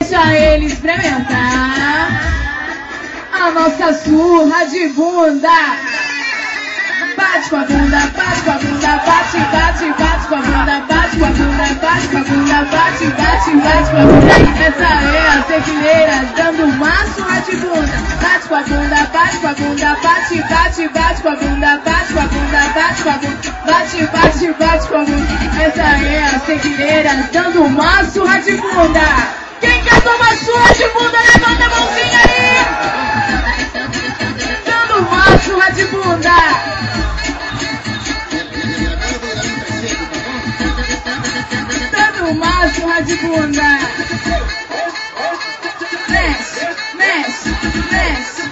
Deixa ele experimentar a nossa surra de bunda. Bate com a bunda, bate com a bunda, bate, bate, bate com a bunda, bate com a bunda, bate com a bunda, bate, bate, bate com a bunda. Essa é a tequileira dando uma surra de bunda. Bate com a bunda, bate com a bunda, bate, bate, bate com a bunda, bate com a bunda, bate com a bunda, bate, bate, bate com a bunda. Essa é a tequileira dando uma surra de bunda. Quem quer tomar surra de bunda, levanta a mãozinha aí. Dando uma surra de bunda. Uma surra de bunda. Mexe, mexe, mexe.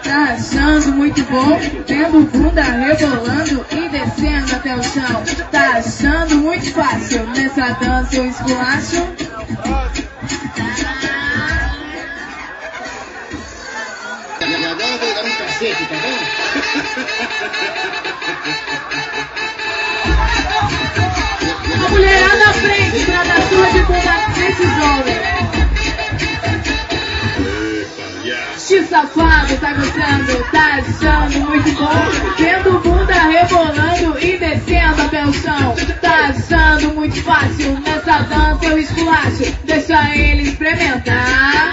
Tá achando muito bom? Vendo bunda rebolando e descendo até o chão. Tá achando muito fácil? Nessa dança eu esculacho. E agora eu vou dar um cacete, tá bom? A mulherada na frente pra dar surra de bunda nesses homens. Que safado, tá gostando? Tá achando muito bom? Vendo bunda rebolando e descendo até o chão. Tá achando muito fácil? Nessa dança eu esculacho. Deixa ele experimentar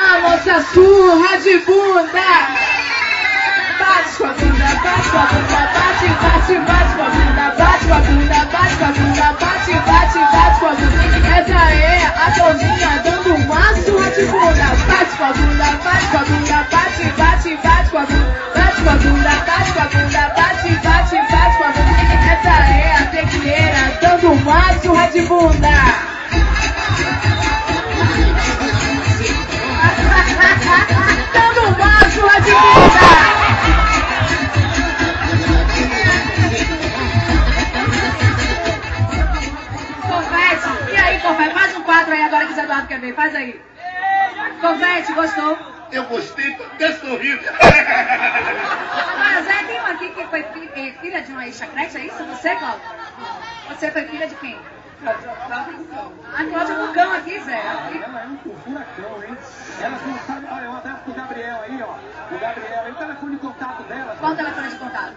a nossa surra de bunda. Bate com a bunda, bate com a bunda, bate, bate, bate com a bunda, bate com a bunda, bate com a bunda, bate, bate, bate com a bunda. Essa é a Claudinha dando uma surra de bunda. Bate com a bunda, bate com a bunda, bate, bate, bate com a bunda, bate com a bunda, bate com a bunda, bate, bate, bate com a bunda. Essa é a tequileira dando uma surra de bunda. Dando uma surra de bunda. Confete, e aí, Confete? Faz um quadro aí agora que o Zé Eduardo quer ver. Faz aí. Confete, gostou? Eu gostei, até sorrindo. Agora, Zé, tem uma aqui que foi filha de uma ex-chacrete, é isso? Você, Cláudia? Você foi filha de quem? A Cláudia Bucão aqui, Zé. Ela é um furacão, hein? Ela não sabe. Olha, um abraço pro Gabriel aí, ó. O Gabriel, aí o telefone de contato dela. Qual o telefone de contato?